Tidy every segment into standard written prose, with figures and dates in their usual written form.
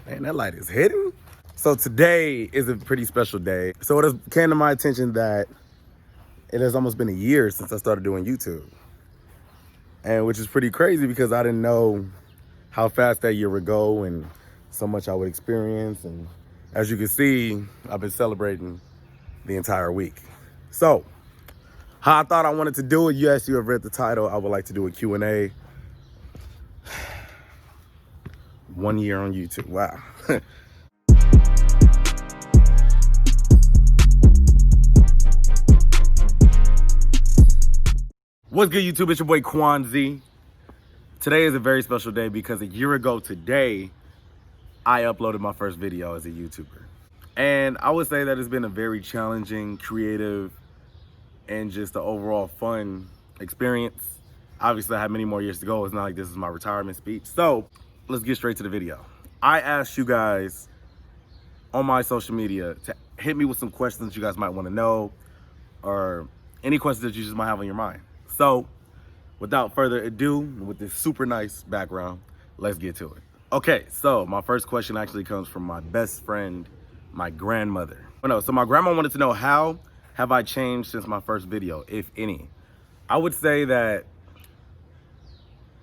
Man, that light is hidden. So today is a pretty special day. So it has came to my attention that it has almost been a year since I started doing YouTube. And which is pretty crazy because I didn't know how fast that year would go and so much I would experience. And as you can see, I've been celebrating the entire week. So how I thought I wanted to do it, yes, you have read the title. I would like to do a Q&A. 1 year on YouTube, wow. What's good, YouTube? It's your boy Kwanzi. Today is a very special day because a year ago today, I uploaded my first video as a YouTuber. And I would say that it's been a very challenging, creative, and just an overall fun experience. Obviously, I have many more years to go. It's not like this is my retirement speech. So let's get straight to the video. I asked you guys on my social media to hit me with some questions you guys might want to know or any questions that you just might have on your mind. So without further ado, with this super nice background, let's get to it. Okay, so my first question actually comes from my best friend, my grandmother. So my grandma wanted to know, how have I changed since my first video, if any? I would say that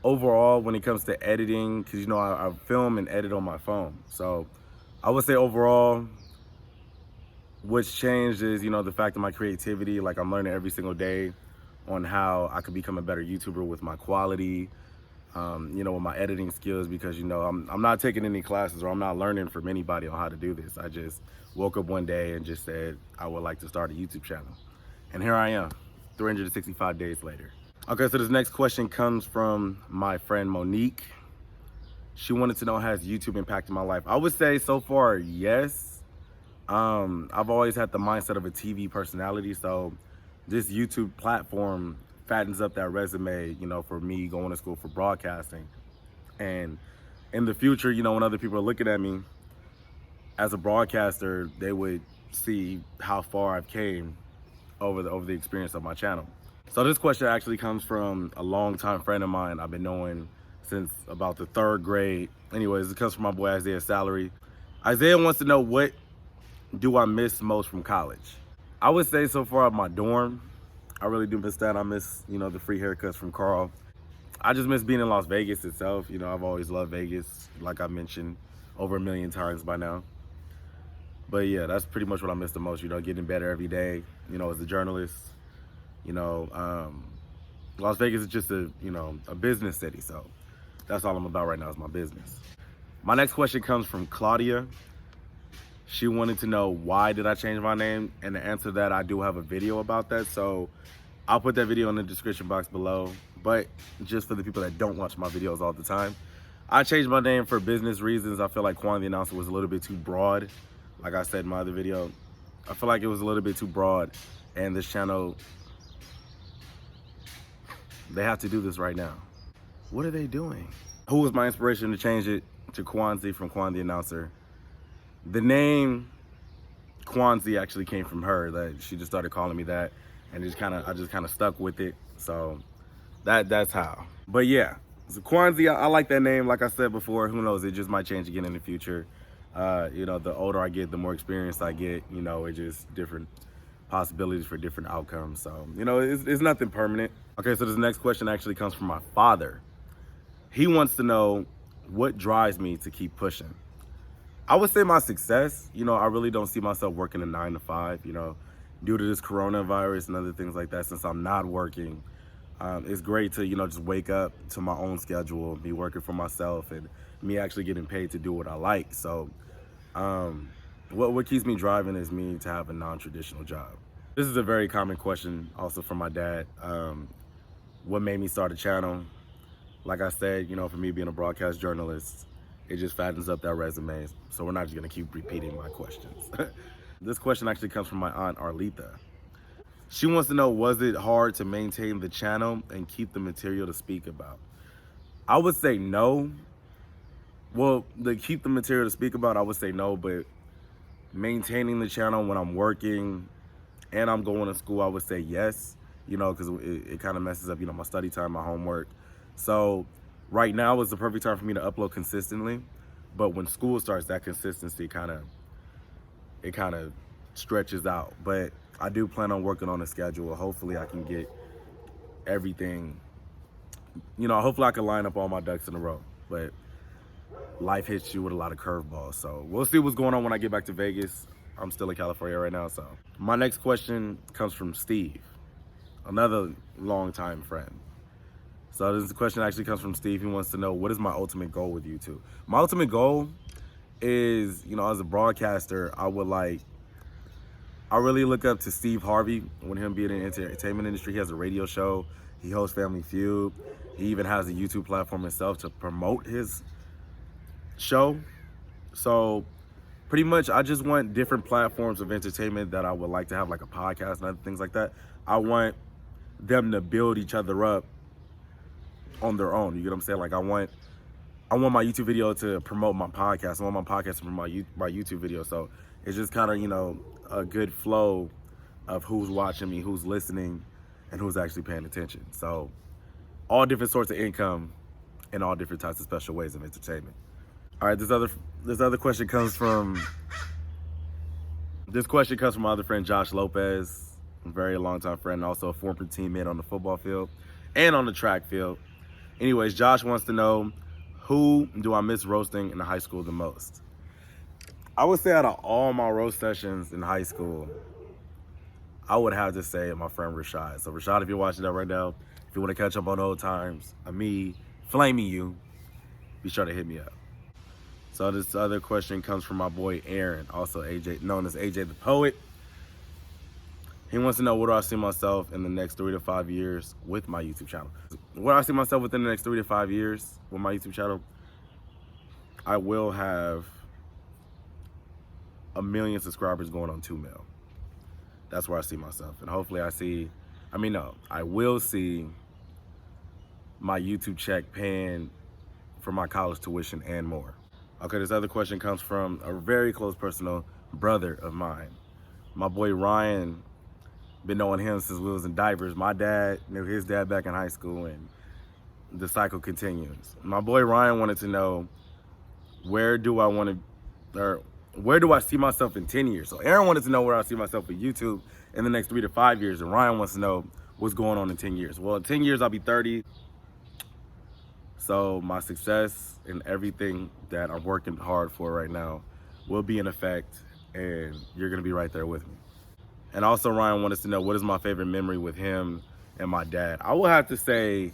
overall, when it comes to editing, because I film and edit on my phone. So I would say overall, what's changed is, the fact of my creativity. Like, I'm learning every single day on how I could become a better YouTuber with my quality, with my editing skills, because, I'm not taking any classes or I'm not learning from anybody on how to do this. I just woke up one day and just said, I would like to start a YouTube channel. And here I am, 365 days later. Okay, so this next question comes from my friend Monique. She wanted to know, has YouTube impacted my life? I would say so far, yes. I've always had the mindset of a TV personality, so this YouTube platform fattens up that resume, for me going to school for broadcasting. And in the future, when other people are looking at me as a broadcaster, they would see how far I've came over the experience of my channel. So this question actually comes from a longtime friend of mine I've been knowing since about the 3rd grade. Anyways, it comes from my boy Isaiah Salary. Isaiah wants to know, what do I miss most from college? I would say so far my dorm. I really do miss that. I miss, the free haircuts from Carl. I just miss being in Las Vegas itself. I've always loved Vegas, like I mentioned over 1 million times by now. But yeah, that's pretty much what I miss the most, getting better every day, as a journalist. Las Vegas is just a business city, so that's all I'm about right now is my business. My next question comes from Claudia. She wanted to know, why did I change my name? And the answer to that, I do have a video about that, so I'll put that video in the description box below. But just for the people that don't watch my videos all the time, I changed my name for business reasons. I feel like Quan the Announcer was a little bit too broad. Like I said in my other video, I feel like it was a little bit too broad, and this channel, they have to do this right now. What are they doing? Who was my inspiration to change it to Kwanzi from Quan the Announcer? The name Kwanzi actually came from her. That she just started calling me that, and I just kind of stuck with it. So that's how. But yeah, so Kwanzi, I like that name. Like I said before, who knows? It just might change again in the future. The older I get, the more experience I get. It's just different possibilities for different outcomes. So, it's nothing permanent. Okay, so this next question actually comes from my father. He wants to know, what drives me to keep pushing? I would say my success. I really don't see myself working a 9 to 5, due to this coronavirus and other things like that. Since I'm not working, it's great to, just wake up to my own schedule, be working for myself, and me actually getting paid to do what I like. So what keeps me driving is me to have a non-traditional job. This is a very common question also from my dad. What made me start a channel? Like I said, for me being a broadcast journalist, it just fattens up that resume. So we're not just gonna keep repeating my questions. This question actually comes from my aunt Arletha. She wants to know, was it hard to maintain the channel and keep the material to speak about? I would say no. Well, to keep the material to speak about, I would say no, but maintaining the channel when I'm working and I'm going to school, I would say yes, because it kind of messes up, my study time, my homework. So right now is the perfect time for me to upload consistently. But when school starts, that consistency kind of stretches out. But I do plan on working on a schedule. Hopefully I can get everything, hopefully I can line up all my ducks in a row. But life hits you with a lot of curveballs. So we'll see what's going on when I get back to Vegas. I'm still in California right now. So my next question comes from Steve, another longtime friend. So this question actually comes from Steve. He wants to know, what is my ultimate goal with YouTube? My ultimate goal is, as a broadcaster, I really look up to Steve Harvey. I want him being in the entertainment industry. He has a radio show. He hosts Family Feud. He even has a YouTube platform himself to promote his show. So pretty much I just want different platforms of entertainment that I would like to have, like a podcast and other things like that. I want them to build each other up on their own. You get what I'm saying? Like I want my YouTube video to promote my podcast. I want my podcast to promote my YouTube video. So it's just kind of, a good flow of who's watching me, who's listening, and who's actually paying attention. So all different sorts of income and all different types of special ways of entertainment. All right, this other question comes from my other friend Josh Lopez, a very long-time friend, and also a former teammate on the football field and on the track field. Anyways, Josh wants to know, who do I miss roasting in high school the most? I would say out of all my roast sessions in high school, I would have to say my friend Rashad. So Rashad, if you're watching that right now, if you want to catch up on old times, me flaming you, be sure to hit me up. So this other question comes from my boy Aaron, also AJ, known as AJ the Poet. He wants to know, where do I see myself in the next 3 to 5 years with my YouTube channel? Where do I see myself within the next 3 to 5 years with my YouTube channel? I will have 1 million subscribers going on 2 mil. That's where I see myself. And hopefully I will see my YouTube check paying for my college tuition and more. Okay, this other question comes from a very close personal brother of mine. My boy Ryan, been knowing him since we was in diapers. My dad knew his dad back in high school, and the cycle continues. My boy Ryan wanted to know, where do I see myself in 10 years? So Aaron wanted to know where I see myself with YouTube in the next 3 to 5 years, and Ryan wants to know what's going on in 10 years. Well, in 10 years, I'll be 30. So my success and everything that I'm working hard for right now will be in effect, and you're gonna be right there with me. And also Ryan wanted to know, what is my favorite memory with him and my dad? I would have to say,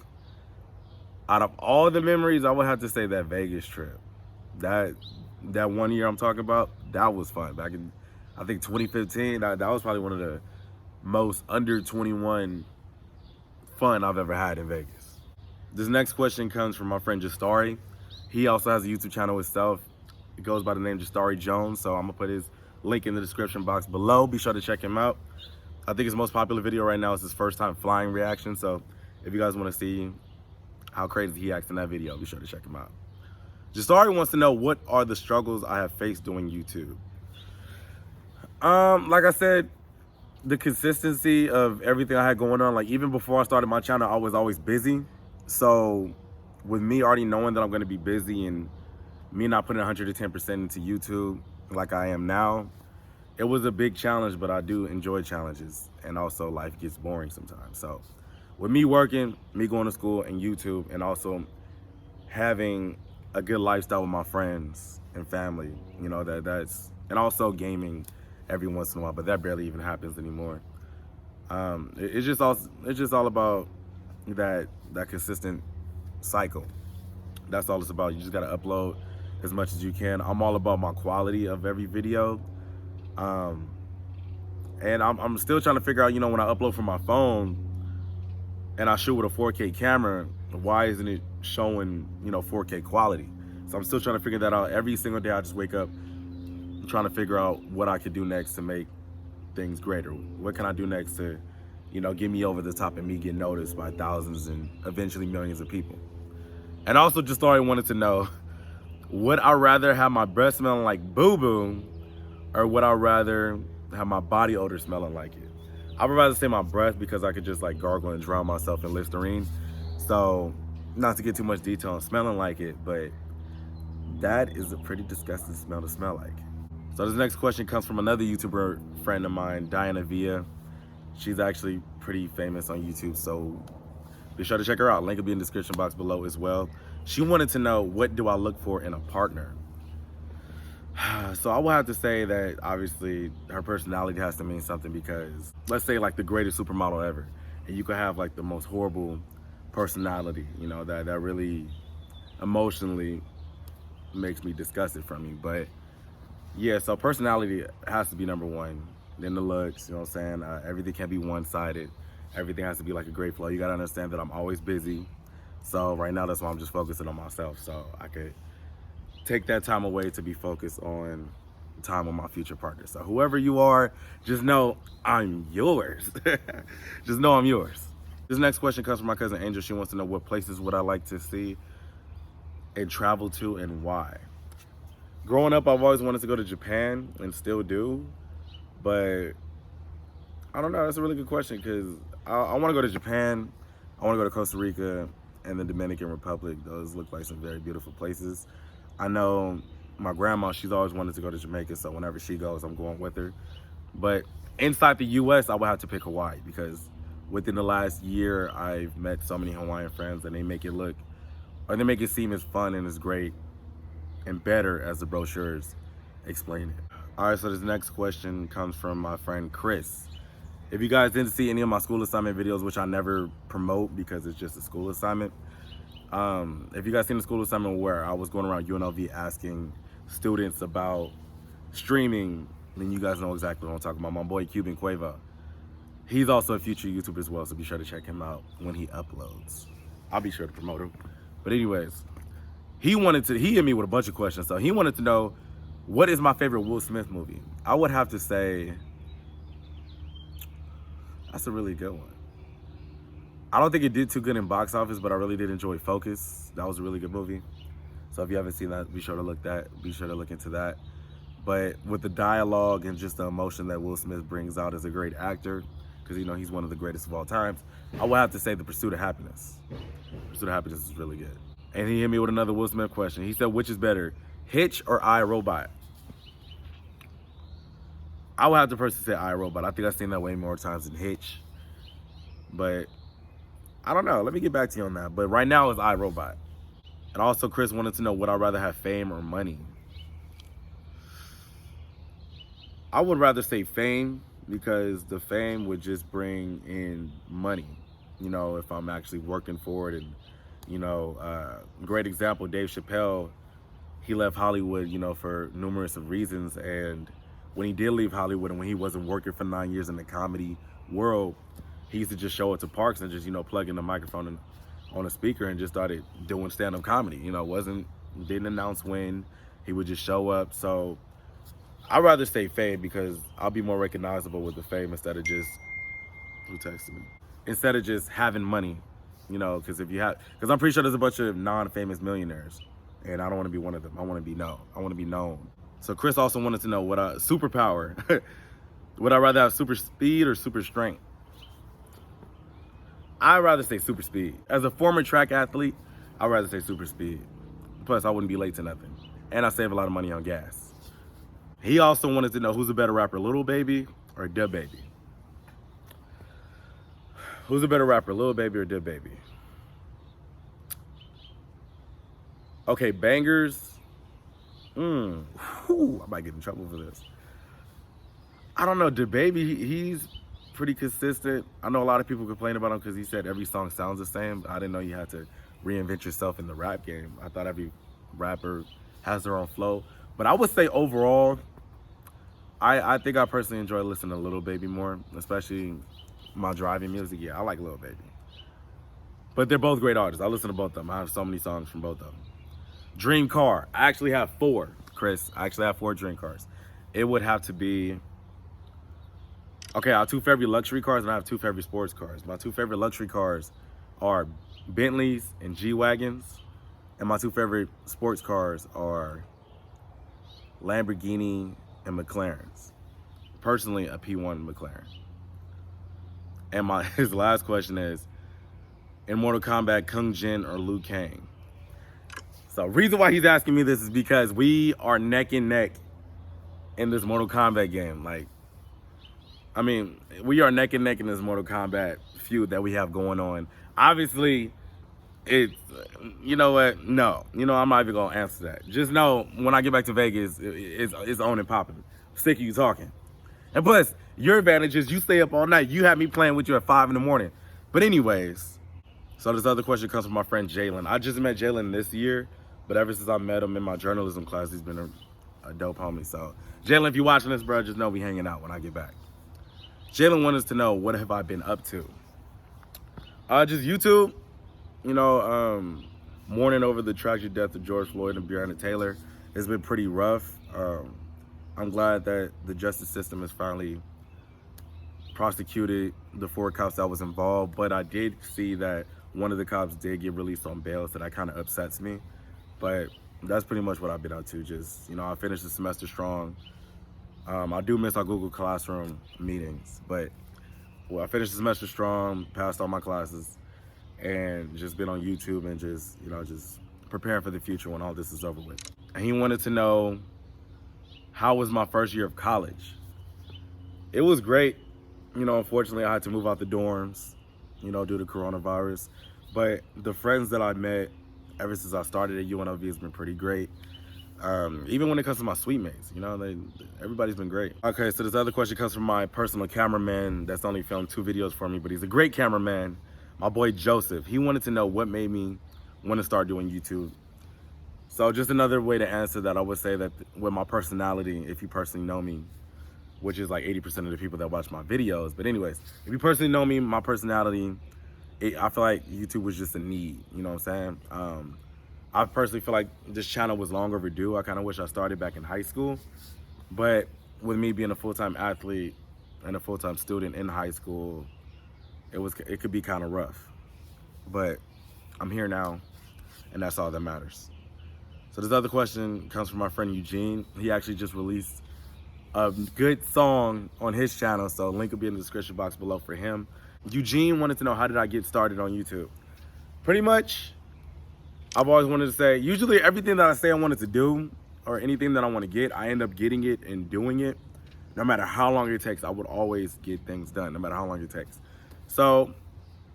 out of all the memories, I would have to say that Vegas trip. That 1 year I'm talking about, that was fun. Back in, I think 2015, that was probably one of the most under 21 fun I've ever had in Vegas. This next question comes from my friend Jastari. He also has a YouTube channel himself. It goes by the name Jastari Jones, so I'm gonna put his link in the description box below. Be sure to check him out. I think his most popular video right now is his first time flying reaction, so if you guys wanna see how crazy he acts in that video, be sure to check him out. Jastari wants to know, what are the struggles I have faced doing YouTube? Like I said, the consistency of everything I had going on, like even before I started my channel, I was always busy. So with me already knowing that I'm gonna be busy and me not putting 110% into YouTube like I am now, it was a big challenge, but I do enjoy challenges, and also life gets boring sometimes. So with me working, me going to school, and YouTube, and also having a good lifestyle with my friends and family, that's, and also gaming every once in a while, but that barely even happens anymore. It's just all about that consistent cycle. That's all it's about. You just gotta upload as much as you can. I'm all about my quality of every video. And I'm still trying to figure out, when I upload from my phone and I shoot with a 4K camera, why isn't it showing, 4K quality? So I'm still trying to figure that out. Every single day I just wake up trying to figure out what I could do next to make things greater. What can I do next to, get me over the top and me get noticed by thousands and eventually millions of people. And also just already wanted to know, would I rather have my breath smelling like boo-boo, or would I rather have my body odor smelling like it? I would rather say my breath, because I could just like gargle and drown myself in Listerine. So not to get too much detail on smelling like it, but That is a pretty disgusting smell to smell like. So this next question comes from another YouTuber friend of mine, Diana Villa. She's actually pretty famous on YouTube, so be sure to check her out. Link will be in the description box below as well. She wanted to know, what do I look for in a partner? So I will have to say that obviously her personality has to mean something, because let's say like the greatest supermodel ever, and you could have like the most horrible personality, you know, that really emotionally makes me disgusted from you. But yeah, so personality has to be number one. Then the looks, you know what I'm saying? Everything can't be one-sided. Everything has to be like a great flow. You gotta understand that I'm always busy. So right now, that's why I'm just focusing on myself, so I could take that time away to be focused on time with my future partner. So whoever you are, just know I'm yours. Just know I'm yours. This next question comes from my cousin Angel. She wants to know, what places would I like to see and travel to, and why? Growing up, I've always wanted to go to Japan, and still do, but I don't know. That's a really good question, because I want to go to Japan, I want to go to Costa Rica, and the Dominican Republic. Those look like some very beautiful places. I know my grandma, she's always wanted to go to Jamaica, so whenever she goes, I'm going with her. But inside the US, I would have to pick Hawaii, because within the last year, I've met so many Hawaiian friends, and they make it seem as fun and as great and better as the brochures explain it. All right, so this next question comes from my friend Chris. If you guys didn't see any of my school assignment videos, which I never promote because it's just a school assignment, if you guys seen the school assignment where I was going around UNLV asking students about streaming, then you guys know exactly what I'm talking about. My boy Cuban Quavo, he's also a future YouTuber as well, so be sure to check him out when he uploads. I'll be sure to promote him. But anyways, he hit me with a bunch of questions. So he wanted to know, what is my favorite Will Smith movie? I would have to say, that's a really good one. I don't think it did too good in box office, but I really did enjoy Focus. That was a really good movie. So if you haven't seen that, be sure to look into that. But with the dialogue and just the emotion that Will Smith brings out as a great actor, because you know he's one of the greatest of all times, I would have to say The Pursuit of Happiness. Pursuit of Happiness is really good. And he hit me with another Will Smith question. He said, which is better, Hitch or I, Robot? I would have to personally say I, Robot. I think I've seen that way more times than Hitch. But I don't know. Let me get back to you on that. But right now it's I, Robot. And also Chris wanted to know, would I rather have fame or money? I would rather say fame, because the fame would just bring in money. You know, if I'm actually working for it. And, you know, great example, Dave Chappelle, he left Hollywood, you know, for numerous of reasons. And when he did leave Hollywood and when he wasn't working for 9 years in the comedy world, he used to just show it to parks and just, you know, plug in the microphone on a speaker and just started doing stand-up comedy. You know, didn't announce when. He would just show up. So I'd rather say fame, because I'll be more recognizable with the fame instead of just having money. You know, because I'm pretty sure there's a bunch of non-famous millionaires, and I don't want to be one of them. I want to be known. So Chris also wanted to know, what superpower. Would I rather have super speed or super strength? I'd rather say super speed. As a former track athlete, I'd rather say super speed. Plus, I wouldn't be late to nothing. And I save a lot of money on gas. He also wanted to know, who's a better rapper, Lil Baby or Da Baby? Who's a better rapper, Lil Baby or Da Baby? Okay, bangers. I might get in trouble for this. I don't know, Da Baby, he's pretty consistent. I know a lot of people complain about him because he said every song sounds the same. I didn't know you had to reinvent yourself in the rap game. I thought every rapper has their own flow. But I would say overall, I think I personally enjoy listening to Lil Baby more, especially my driving music. Yeah, I like Lil Baby. But they're both great artists. I listen to both of them. I have so many songs from both of them. Dream car. I actually have 4, Chris. I actually have 4 dream cars. It would have to be... Okay, I have 2 favorite luxury cars and I have 2 favorite sports cars. My 2 favorite luxury cars are Bentleys and G-Wagons. And my 2 favorite sports cars are Lamborghini and McLarens. Personally, a P1 McLaren. And his last question is, in Mortal Kombat, Kung Jin or Liu Kang? So reason why he's asking me this is because we are neck and neck in this Mortal Kombat game. Like, I mean, we are neck and neck in this Mortal Kombat feud that we have going on. Obviously, it's, you know what? No. You know, I'm not even going to answer that. Just know, when I get back to Vegas, it's on and popping. Sick of you talking. And plus, your advantage is you stay up all night. You have me playing with you at 5 in the morning. But anyways, so this other question comes from my friend Jalen. I just met Jalen this year, but ever since I met him in my journalism class, he's been a dope homie. So, Jalen, if you're watching this, bro, just know we hanging out when I get back. Jalen wanted us to know, what have I been up to? Just YouTube. You know, mourning over the tragic death of George Floyd and Breonna Taylor. It's been pretty rough. I'm glad that the justice system has finally prosecuted the 4 cops that was involved, but I did see that one of the cops did get released on bail, so that kind of upsets me. But that's pretty much what I've been up to. Just, you know, I finished the semester strong. I do miss our Google Classroom meetings, but well, I finished the semester strong, passed all my classes, and just been on YouTube and just, you know, just preparing for the future when all this is over with. And he wanted to know, how was my first year of college? It was great. You know, unfortunately, I had to move out the dorms, you know, due to coronavirus. But the friends that I met ever since I started at UNLV has been pretty great. Even when it comes to my suite mates, you know, everybody's been great. Okay, so this other question comes from my personal cameraman that's only filmed 2 videos for me, but he's a great cameraman, my boy Joseph. He wanted to know what made me want to start doing YouTube. So just another way to answer that, I would say that with my personality, if you personally know me, which is like 80% of the people that watch my videos. But anyways, if you personally know me, my personality, I feel like YouTube was just a need, you know what I'm saying? I personally feel like this channel was long overdue. I kind of wish I started back in high school. But with me being a full-time athlete and a full-time student in high school, it could be kind of rough. But I'm here now, and that's all that matters. So this other question comes from my friend Eugene. He actually just released a good song on his channel, so link will be in the description box below for him. Eugene wanted to know, how did I get started on YouTube? Pretty much, I've always wanted to say, usually everything that I say I wanted to do, or anything that I want to get, I end up getting it and doing it. No matter how long it takes, I would always get things done, no matter how long it takes. So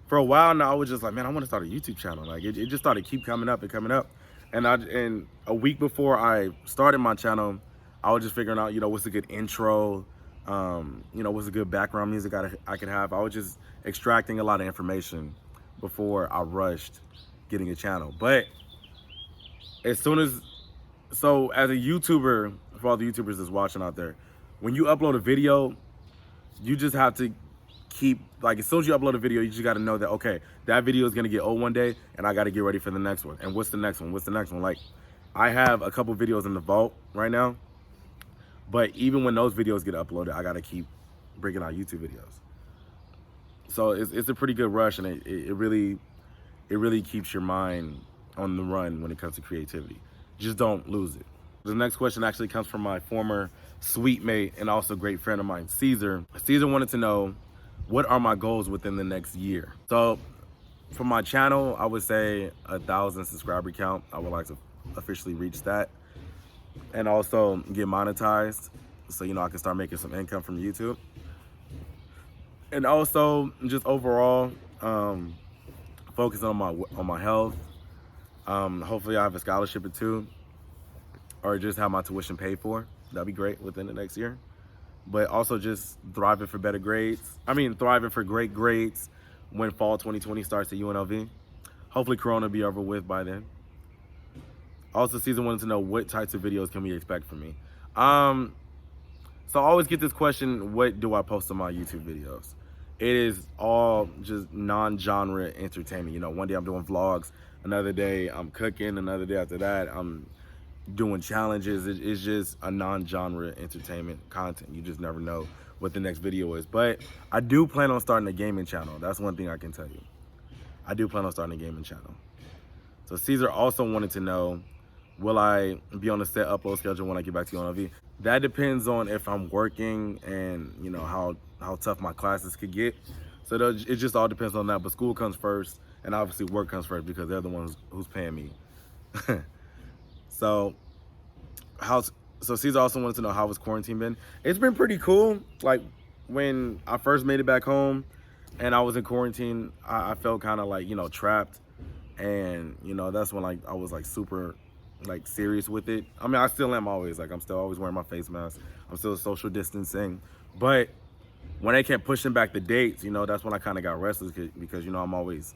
for a while now, I was just like, man, I want to start a YouTube channel. Like it just started keep coming up and coming up. And a week before I started my channel, I was just figuring out, you know, what's a good intro, you know, what's a good background music I could have. I was just extracting a lot of information before I rushed getting a channel. But as soon as, so as a YouTuber, for all the YouTubers that's watching out there, when you upload a video, you just have to keep, like, as soon as you upload a video, you just got to know that, okay, that video is going to get old one day, and I got to get ready for the next one. And what's the next one? What's the next one? Like, I have a couple videos in the vault right now, but even when those videos get uploaded, I got to keep bringing out YouTube videos. So it's a pretty good rush, and it really keeps your mind on the run when it comes to creativity. Just don't lose it. The next question actually comes from my former suite mate and also great friend of mine, Caesar. Caesar wanted to know, what are my goals within the next year? So for my channel, I would say 1,000 subscriber count. I would like to officially reach that, and also get monetized, so, you know, I can start making some income from YouTube. And also just overall, focus on my health. Hopefully I have a scholarship or 2, or just have my tuition paid for. That'd be great within the next year. But also just thriving for better grades. Thriving for great grades when fall 2020 starts at UNLV. Hopefully Corona will be over with by then. Also, Caesar wanted to know, what types of videos can we expect from me? So I always get this question, what do I post on my YouTube videos? It is all just non-genre entertainment. You know, one day I'm doing vlogs, another day I'm cooking, another day after that I'm doing challenges. It's just a non-genre entertainment content. You just never know what the next video is. But I do plan on starting a gaming channel. That's one thing I can tell you. I do plan on starting a gaming channel. So Caesar also wanted to know, will I be on a set upload schedule when I get back to UNLV? That depends on if I'm working and, you know, how tough my classes could get. So it just all depends on that. But school comes first, and obviously work comes first, because they're the ones who's paying me. So Caesar also wanted to know how was quarantine been. It's been pretty cool. Like when I first made it back home and I was in quarantine, I felt kind of like, you know, trapped. And, you know, that's when like I was like super like serious with it. I mean, I still am always, like I'm still always wearing my face mask. I'm still social distancing. But when they kept pushing back the dates, you know, that's when I kind of got restless because, you know, I'm always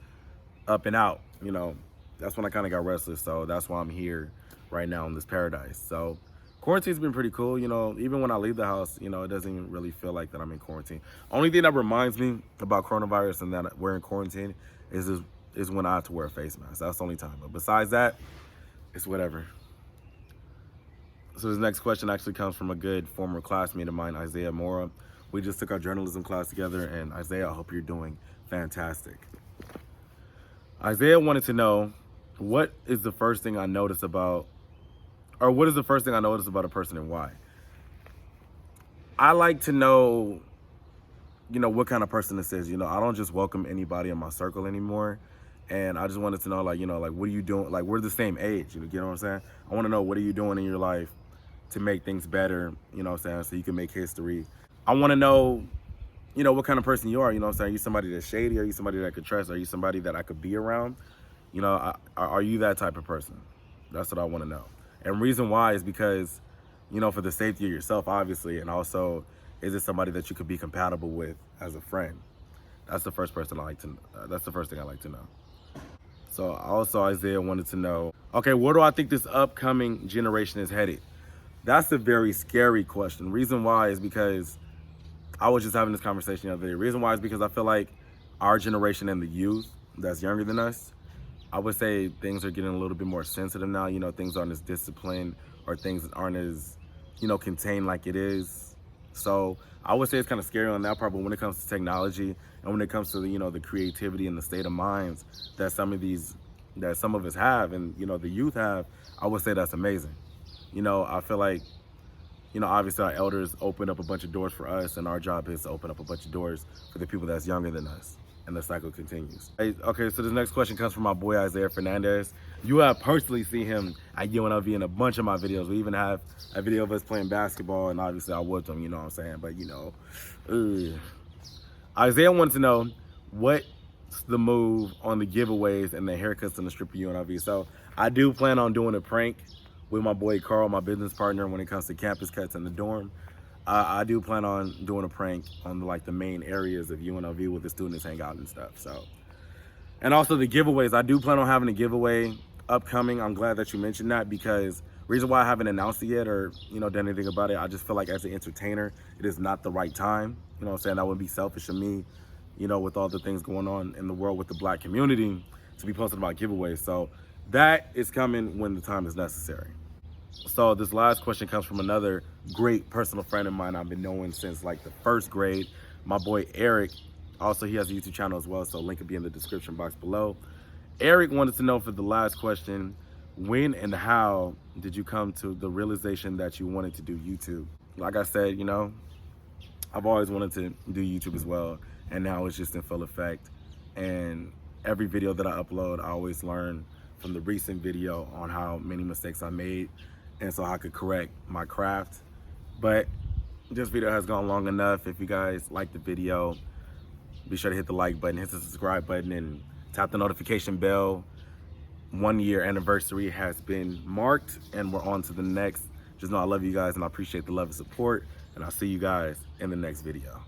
up and out, you know. That's when I kind of got restless. So that's why I'm here right now in this paradise. So quarantine's been pretty cool, you know. Even when I leave the house, you know, it doesn't even really feel like that I'm in quarantine. Only thing that reminds me about coronavirus and that we're in quarantine is when I have to wear a face mask. That's the only time. But besides that, it's whatever. So this next question actually comes from a good former classmate of mine, Isaiah Mora. We just took our journalism class together, and Isaiah, I hope you're doing fantastic. Isaiah wanted to know, what is the first thing I notice about a person and why? I like to know, you know, what kind of person this is. You know, I don't just welcome anybody in my circle anymore. And I just wanted to know, like, you know, like, what are you doing? Like, we're the same age, you know what I'm saying? I want to know, what are you doing in your life to make things better, you know what I'm saying, so you can make history. I want to know, you know, what kind of person you are, you know what I'm saying? Are you somebody that's shady? Are you somebody that I could trust? Are you somebody that I could be around? You know, are you that type of person? That's what I want to know. And reason why is because, you know, for the safety of yourself, obviously, and also, is it somebody that you could be compatible with as a friend? That's the first thing I like to know. So also Isaiah wanted to know, okay, where do I think this upcoming generation is headed? That's a very scary question. Reason why is because I was just having this conversation the other day. Reason why is because I feel like our generation and the youth that's younger than us, I would say things are getting a little bit more sensitive now. You know, things aren't as disciplined, or things aren't as, you know, contained like it is. So I would say it's kind of scary on that part, but when it comes to technology and when it comes to the, you know, the creativity and the state of minds that some of us have, and, you know, the youth have, I would say that's amazing. You know, I feel like, you know, obviously our elders opened up a bunch of doors for us, and our job is to open up a bunch of doors for the people that's younger than us, and the cycle continues. Hey, okay, so this next question comes from my boy Isaiah Fernandez. You have personally seen him at UNLV in a bunch of my videos. We even have a video of us playing basketball, and obviously I whooped him, you know what I'm saying? But, you know, Isaiah wanted to know, what's the move on the giveaways and the haircuts in the strip of UNLV? So I do plan on doing a prank with my boy Carl, my business partner, when it comes to campus cuts in the dorm. I do plan on doing a prank on the main areas of UNLV where the students hang out and stuff. So, and also the giveaways, I do plan on having a giveaway upcoming. I'm glad that you mentioned that, because reason why I haven't announced it yet, or, you know, done anything about it, I just feel like as an entertainer, it is not the right time. You know what I'm saying? That would be selfish of me, you know, with all the things going on in the world with the Black community, to be posting about giveaways. So that is coming when the time is necessary. So this last question comes from another great personal friend of mine I've been knowing since like the first grade, my boy Eric. Also, he has a YouTube channel as well, so link will be in the description box below. Eric wanted to know, for the last question, when and how did you come to the realization that you wanted to do YouTube? Like I said, you know, I've always wanted to do YouTube as well, and now it's just in full effect. And every video that I upload, I always learn from the recent video on how many mistakes I made, and so I could correct my craft. But this video has gone long enough. If you guys like the video, be sure to hit the like button, hit the subscribe button, and tap the notification bell. 1 year anniversary has been marked, and we're on to the next. Just know I love you guys, and I appreciate the love and support, and I'll see you guys in the next video.